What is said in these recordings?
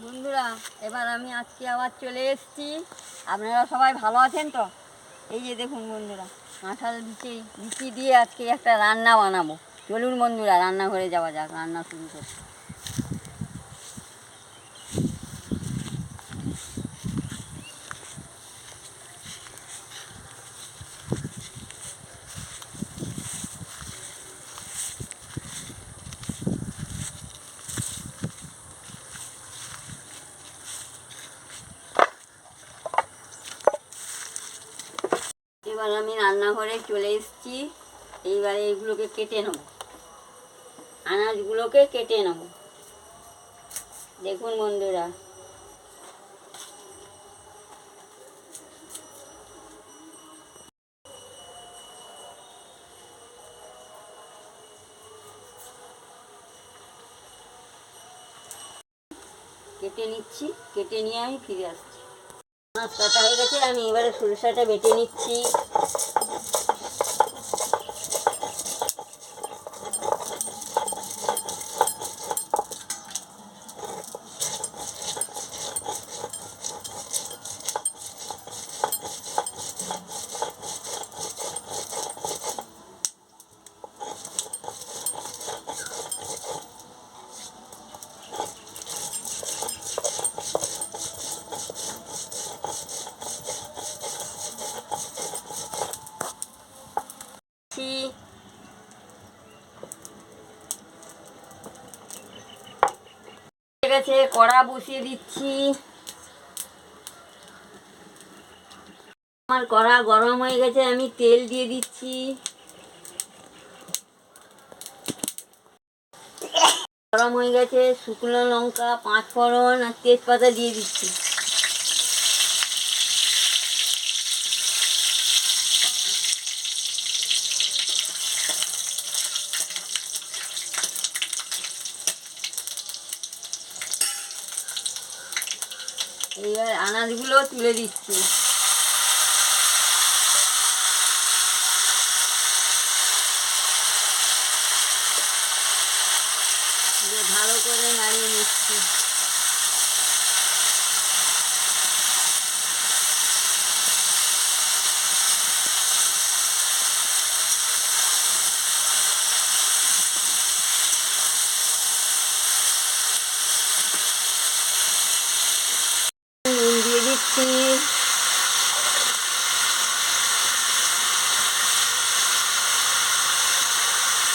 বন্ধুরা, এবার আমি আজকে আবার চলে এসেছি। আপনারা সবাই ভালো আছেন তো? এই যে দেখুন বন্ধুরা, কাঁঠাল বিচি দিয়ে আজকে একটা রান্না বানাবো। চলুন বন্ধুরা, রান্নাঘরে যাওয়া যাক, রান্না শুরু করতে। এবার আমি রান্নাঘরে চলে এসেছি। এইবারে এগুলোকে কেটে নেব, আনাজগুলোকে কেটে নেব। দেখুন বন্ধুরা, কেটে নিচ্ছি, কেটে নিয়ে আমি ফিরে আসছি। আনাজ কাটা হয়ে গেছে, আমি এবারে সরিষাটা বেটে নিচ্ছি। গেছে, কড়া বসিয়ে দিচ্ছি। আমার কড়া গরম হয়ে গেছে, আমি তেল দিয়ে দিচ্ছি। গরম হয়ে গেছে, শুকনো লঙ্কা, পাঁচ ফোড়ন আর তেজপাতা দিয়ে দিচ্ছি। এইবার আনাজগুলো তুলে দিচ্ছি। ভালো করে নাড়িয়ে নিচ্ছি। নুন দিয়ে দিচ্ছি।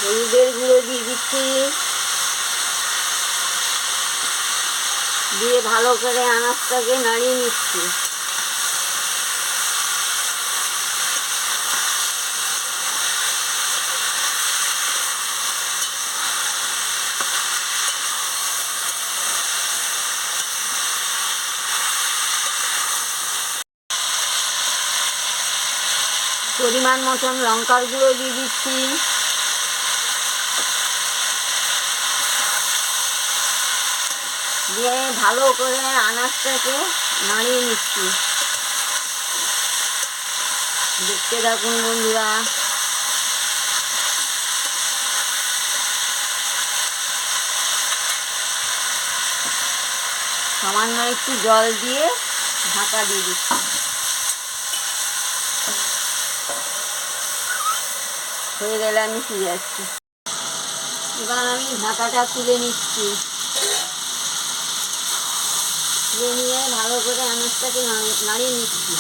হলুদের গুঁড়ো দিয়ে দিচ্ছি। দিয়ে ভালো করে আনাজটাকে নাড়িয়ে নিচ্ছি। পরিমাণ মতন লঙ্কার গুঁড়ো দিয়ে দিচ্ছি। দিয়ে ভালো করে আনাজটাকে নাড়িয়ে নিচ্ছি। দেখতে থাকুন বন্ধুরা। সামান্য একটু জল দিয়ে ঢাকা দিয়ে দিচ্ছি। হয়ে গেলে আমি ফিরে আসছি। এবার আমি ঢাকাটা তুলে নিচ্ছি। তুলে নিয়ে ভালো করে আনাজটাকে নাড়িয়ে নিচ্ছি।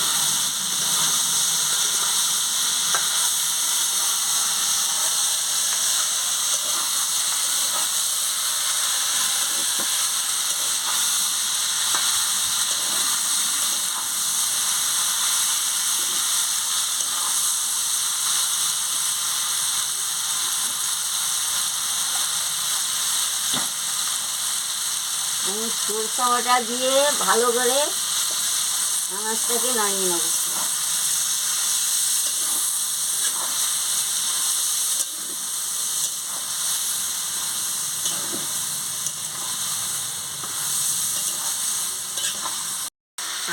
আমি সরষা বাটা দিয়ে ভালো করে আনাজটাকে নাড়িয়ে নেব।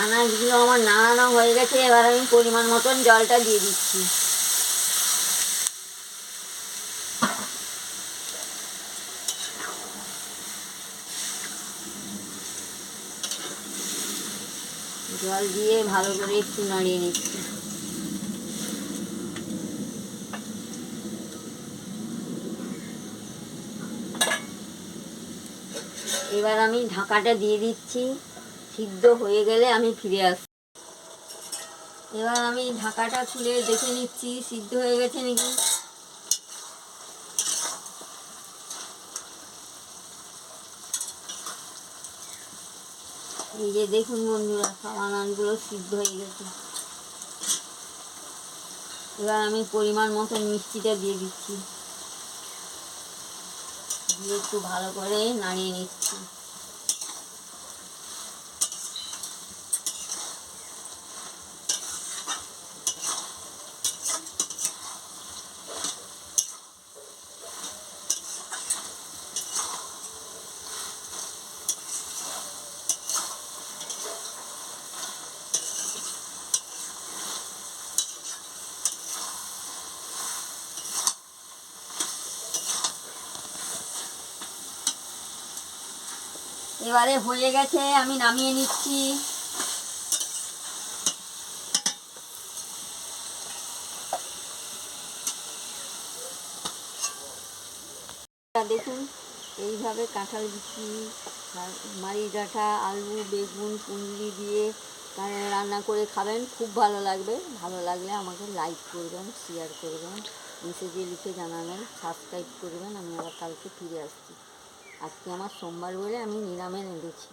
আনাজগুলো আমার নাড়ানো হয়ে গেছে, এবার আমি পরিমাণ মতন জলটা দিয়ে দিচ্ছি। জল দিয়ে ভালো করে একটু নাড়িয়ে নিচ্ছি। এবার আমি ঢাকাটা দিয়ে দিচ্ছি, সিদ্ধ হয়ে গেলে আমি ফিরে আসছি। এবার আমি ঢাকাটা খুলে দেখে নিচ্ছি সিদ্ধ হয়ে গেছে নাকি। এই যে দেখুন বন্ধুরা, সাবান নানগুলো সিদ্ধ হয়ে গেছে। এবার আমি পরিমাণ মতো মিষ্টিটা দিয়ে দিচ্ছি, দিয়ে একটু ভালো করে নাড়িয়ে নিচ্ছি। এবারে হয়ে গেছে, আমি নামিয়ে নিচ্ছি। দেখুন এইভাবে কাঁঠাল বিচি, মারি ডাঁটা, আলু, বেগুন, কুঁদরি দিয়ে রান্না করে খাবেন, খুব ভালো লাগবে। ভালো লাগলে আমাকে লাইক করবেন, শেয়ার করবেন, মেসেজে লিখে জানাবেন, সাবস্ক্রাইব করবেন। আমি আবার কালকে ফিরে আসছি। আজকে আমার সোমবার বলে আমি নিরামে রেঁধেছি।